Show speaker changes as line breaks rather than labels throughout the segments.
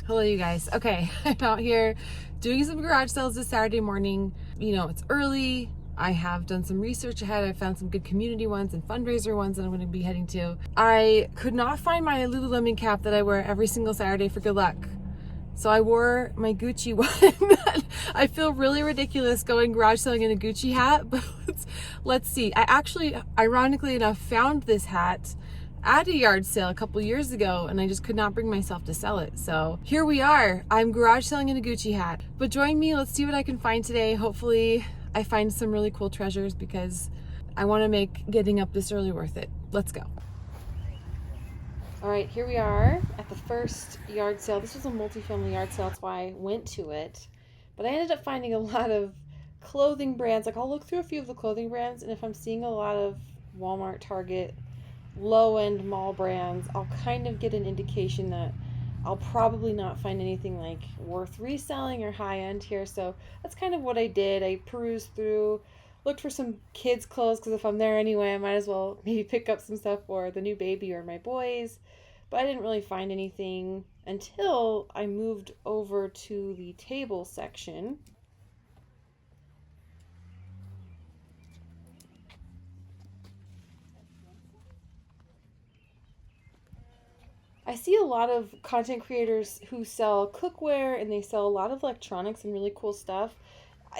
Hello, you guys. Okay, I'm out here doing some garage sales this Saturday morning. You know, it's early. I have done some research ahead. I found some good community ones and fundraiser ones that I'm going to be heading to. I could not find my Lululemon cap that I wear every single Saturday for good luck. So I wore my Gucci one. I feel really ridiculous going garage selling in a Gucci hat, but let's see. I actually, ironically enough, found this hat at a yard sale a couple years ago, and I just could not bring myself to sell it. So here we are. I'm garage selling in a Gucci hat. But join me. Let's see what I can find today. Hopefully I find some really cool treasures because I want to make getting up this early worth it. Let's go. All right, here we are at the first yard sale. This was a multi-family yard sale, that's why I went to it. But I ended up finding a lot of clothing brands. Like, I'll look through a few of the clothing brands, and if I'm seeing a lot of Walmart, Target, low-end mall brands, I'll kind of get an indication that I'll probably not find anything like worth reselling or high-end here. So that's kind of what I did. I perused through, looked for some kids' clothes, because if I'm there anyway, I might as well maybe pick up some stuff for the new baby or my boys. But I didn't really find anything until I moved over to the table section. I see a lot of content creators who sell cookware and they sell a lot of electronics and really cool stuff.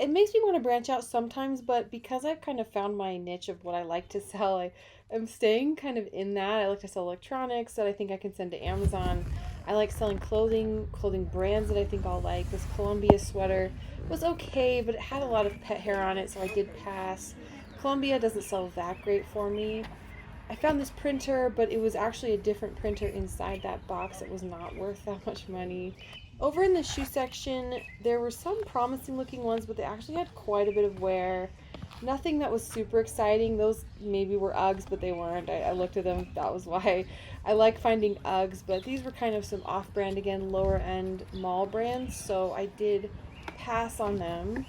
It makes me want to branch out sometimes, but because I've kind of found my niche of what I like to sell, I'm staying kind of in that. I like to sell electronics that I think I can send to Amazon. I like selling clothing brands that I think I'll like. This Columbia sweater was okay, but it had a lot of pet hair on it, so I did pass. Columbia doesn't sell that great for me. I found this printer, but it was actually a different printer inside that box. It was not worth that much money. Over in the shoe section, there were some promising looking ones, but they actually had quite a bit of wear. Nothing that was super exciting. Those maybe were Uggs, but they weren't. I looked at them. That was why I like finding Uggs, but these were kind of some off-brand, again, lower end mall brands, so I did pass on them.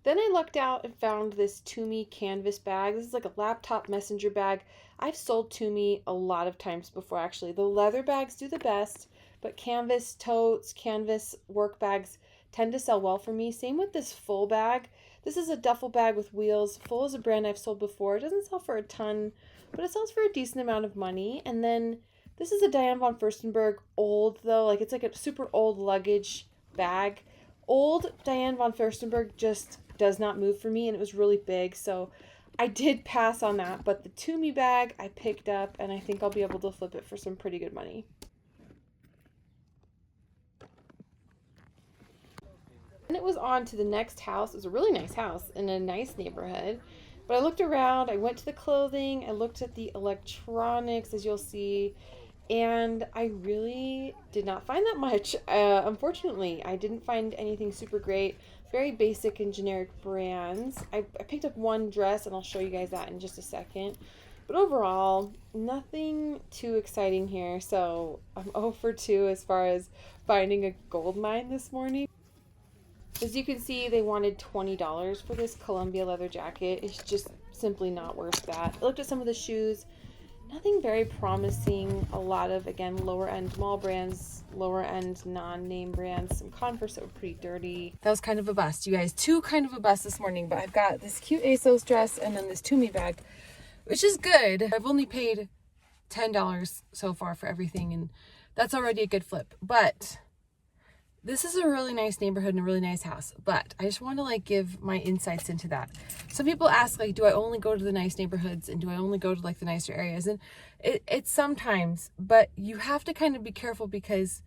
Then I lucked out and found this Tumi canvas bag. This is like a laptop messenger bag. I've sold Tumi a lot of times before, actually. The leather bags do the best, but canvas totes, canvas work bags tend to sell well for me. Same with this Full bag. This is a duffel bag with wheels. Full is a brand I've sold before. It doesn't sell for a ton, but it sells for a decent amount of money. And then this is a Diane von Furstenberg old, though. Like, it's like a super old luggage bag. Old Diane von Furstenberg just does not move for me, and it was really big, so I did pass on that. But the Tumi bag I picked up, and I think I'll be able to flip it for some pretty good money. And it was on to the next house. It was a really nice house in a nice neighborhood. But I looked around, I went to the clothing, I looked at the electronics, as you'll see, and I really did not find that much. Unfortunately, I didn't find anything super great. Very basic and generic brands. I picked up one dress, and I'll show you guys that in just a second. But overall, nothing too exciting here. So I'm 0 for 2 as far as finding a gold mine this morning. As you can see, they wanted $20 for this Columbia leather jacket. It's just simply not worth that. I looked at some of the shoes. Nothing very promising. A lot of, again, lower end mall brands, lower end non-name brands, some Converse that were pretty dirty. That was kind of a bust, you guys. Two kind of a bust this morning, but I've got this cute ASOS dress and then this Tumi bag, which is good. I've only paid $10 so far for everything, and that's already a good flip. But this is a really nice neighborhood and a really nice house, but I just want to give my insights into that. Some people ask, do I only go to the nice neighborhoods and do I only go to the nicer areas? And it's sometimes, but you have to kind of be careful, because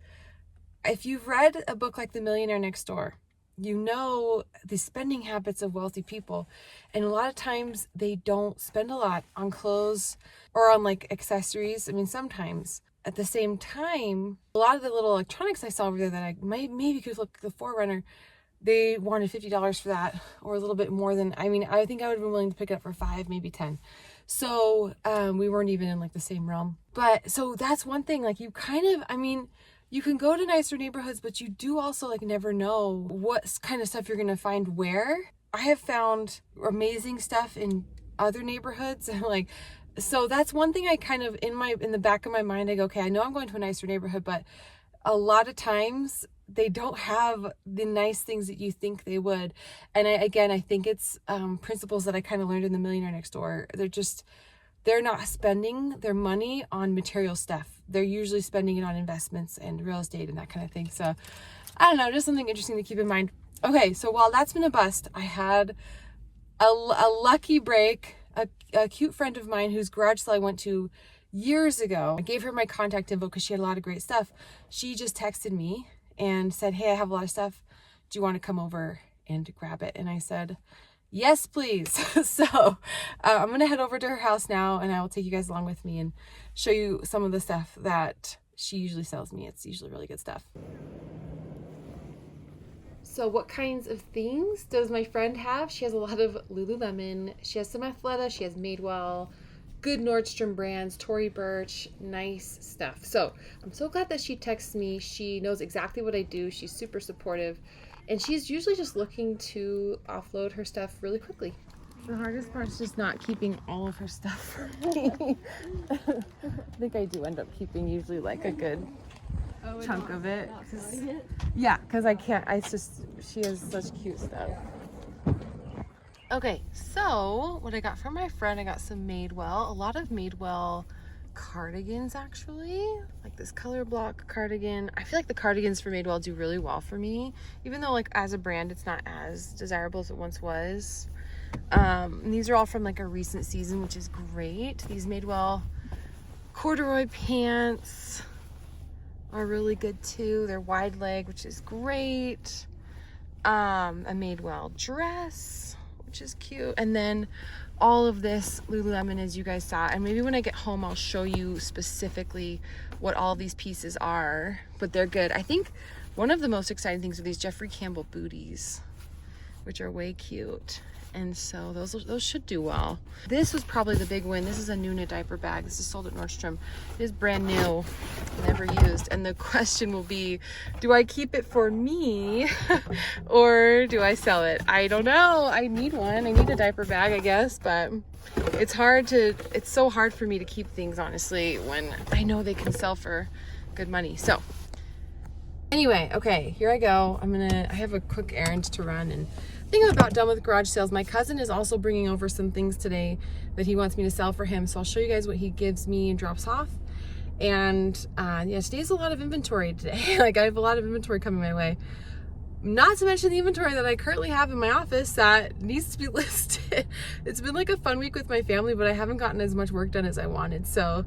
if you've read a book like The Millionaire Next Door, you know the spending habits of wealthy people, and a lot of times they don't spend a lot on clothes or on accessories. I mean, sometimes. At the same time, a lot of the little electronics I saw over there that I maybe could look the Forerunner, they wanted $50 for that, or a little bit more than, I think I would have been willing to pick it up for $5, maybe $10. So we weren't even in the same realm. But so that's one thing, you kind of, you can go to nicer neighborhoods, but you do also like never know what kind of stuff you're gonna find where. I have found amazing stuff in other neighborhoods and like, so that's one thing I kind of in the back of my mind, I go, okay, I know I'm going to a nicer neighborhood, but a lot of times they don't have the nice things that you think they would. And I think it's principles that I kind of learned in The Millionaire Next Door. They're not spending their money on material stuff. They're usually spending it on investments and real estate and that kind of thing. So I don't know, just something interesting to keep in mind. Okay, so while that's been a bust, I had a lucky break. A cute friend of mine whose garage sale I went to years ago, I gave her my contact info because she had a lot of great stuff. She just texted me and said, hey, I have a lot of stuff. Do you want to come over and grab it? And I said, yes, please. So I'm going to head over to her house now and I will take you guys along with me and show you some of the stuff that she usually sells me. It's usually really good stuff. So what kinds of things does my friend have? She has a lot of Lululemon. She has some Athleta. She has Madewell, good Nordstrom brands, Tory Burch, nice stuff. So I'm so glad that she texts me. She knows exactly what I do. She's super supportive. And she's usually just looking to offload her stuff really quickly. The hardest part is just not keeping all of her stuff for me. I think I do end up keeping usually like a good chunk of it. Because I can't, she has such cute stuff. Okay, so what I got from my friend, I got some Madewell, a lot of Madewell cardigans actually, like this color block cardigan. I feel like the cardigans for Madewell do really well for me, even though like as a brand it's not as desirable as it once was. And these are all from like a recent season, which is great. These Madewell corduroy pants are really good too. They're wide leg, which is great. A Madewell dress, which is cute. And then all of this Lululemon, as you guys saw. And maybe when I get home, I'll show you specifically what all of these pieces are, but they're good. I think one of the most exciting things are these Jeffrey Campbell booties, which are way cute. And so those should do well. This was probably the big win. This is a Nuna diaper bag. This is sold at Nordstrom. It is brand new, never used. And the question will be, do I keep it for me or do I sell it? I don't know. I need one. I need a diaper bag, I guess, but it's so hard for me to keep things, honestly, when I know they can sell for good money. So anyway, okay, here I go. I have a quick errand to run, and I think I'm about done with garage sales. My cousin is also bringing over some things today that he wants me to sell for him. So I'll show you guys what he gives me and drops off. And yeah, today's a lot of inventory today. Like I have a lot of inventory coming my way. Not to mention the inventory that I currently have in my office that needs to be listed. It's been like a fun week with my family, but I haven't gotten as much work done as I wanted. So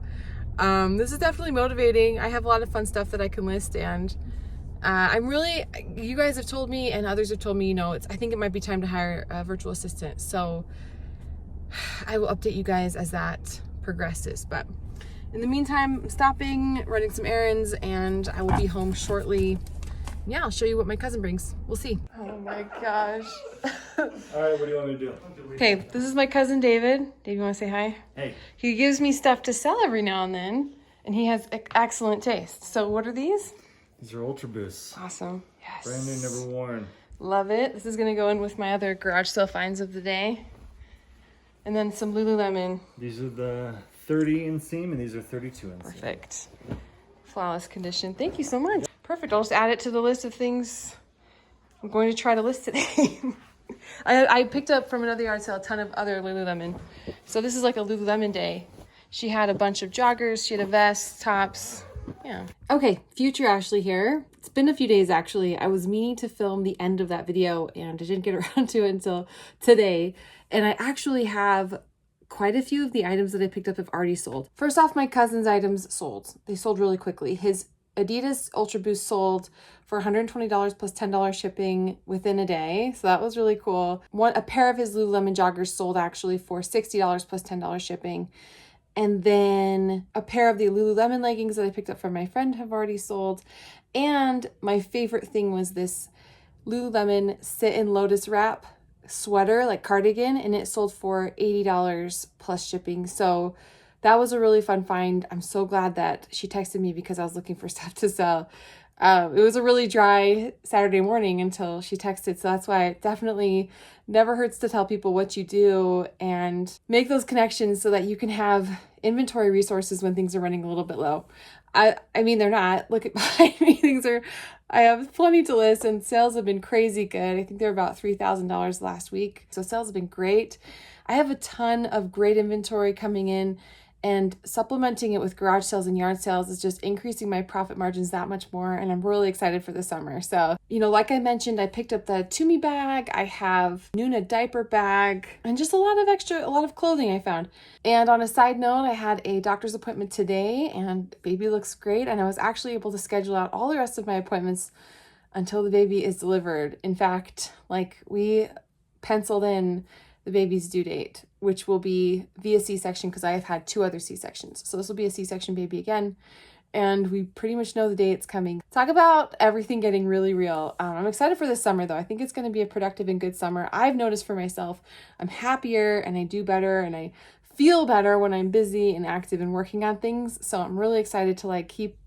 this is definitely motivating. I have a lot of fun stuff that I can list, and you guys have told me and others have told me, I think it might be time to hire a virtual assistant. So I will update you guys as that progresses. But in the meantime, I'm stopping, running some errands, and I will be home shortly. Yeah, I'll show you what my cousin brings. We'll see. Oh my gosh.
All right, what do you want me to do?
Okay, this is my cousin David. Dave, you want to say hi?
Hey.
He gives me stuff to sell every now and then, and he has excellent taste. So what are these?
These are Ultra Boosts.
Awesome. Yes.
Brand new, never worn.
Love it. This is going to go in with my other garage sale finds of the day. And then some Lululemon.
These are the 30 inseam, and these are 32 inseam.
Perfect. Flawless condition. Thank you so much. Perfect. I'll just add it to the list of things I'm going to try to list today. I picked up from another yard sale a ton of other Lululemon. So this is like a Lululemon day. She had a bunch of joggers. She had a vest, tops. Yeah. Okay, future Ashley here. It's been a few days actually. I was meaning to film the end of that video and I didn't get around to it until today. And I actually have quite a few of the items that I picked up have already sold. First off, my cousin's items sold. They sold really quickly. His Adidas Ultra Boost sold for $120 plus $10 shipping within a day. So that was really cool. A pair of his Lululemon joggers sold actually for $60 plus $10 shipping. And then a pair of the Lululemon leggings that I picked up from my friend have already sold. And my favorite thing was this Lululemon Sit in Lotus Wrap sweater, like cardigan, and it sold for $80 plus shipping. So that was a really fun find. I'm so glad that she texted me because I was looking for stuff to sell. It was a really dry Saturday morning until she texted. So that's why it definitely never hurts to tell people what you do and make those connections so that you can have inventory resources when things are running a little bit low. I mean, they're not. Look at behind me. I have plenty to list, and sales have been crazy good. I think they're about $3,000 last week. So sales have been great. I have a ton of great inventory coming in, and supplementing it with garage sales and yard sales is just increasing my profit margins that much more. And I'm really excited for the summer. So, like I mentioned, I picked up the Tumi bag. I have Nuna diaper bag and just a lot of clothing I found. And on a side note, I had a doctor's appointment today and baby looks great. And I was actually able to schedule out all the rest of my appointments until the baby is delivered. In fact, we penciled in the baby's due date, which will be via C-section because I have had 2 other C-sections. So this will be a C-section baby again. And we pretty much know the day it's coming. Talk about everything getting really real. I'm excited for this summer though. I think it's going to be a productive and good summer. I've noticed for myself, I'm happier and I do better and I feel better when I'm busy and active and working on things. So I'm really excited to keep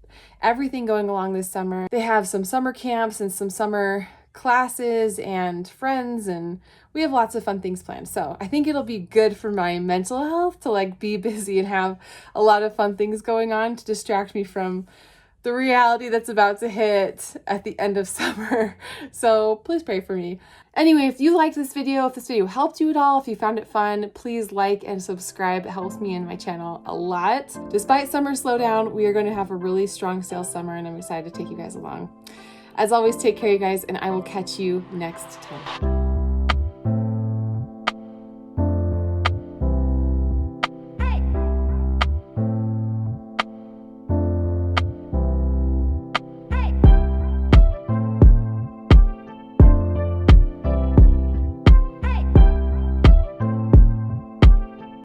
everything going along this summer. They have some summer camps and some summer classes and friends, and we have lots of fun things planned. So I think it'll be good for my mental health to be busy and have a lot of fun things going on to distract me from the reality that's about to hit at the end of summer. So please pray for me. Anyway, if you liked this video, if this video helped you at all, if you found it fun, please like and subscribe. It helps me and my channel a lot. Despite summer slowdown, we are going to have a really strong sales summer, and I'm excited to take you guys along. As always, take care, you guys, and I will catch you next time.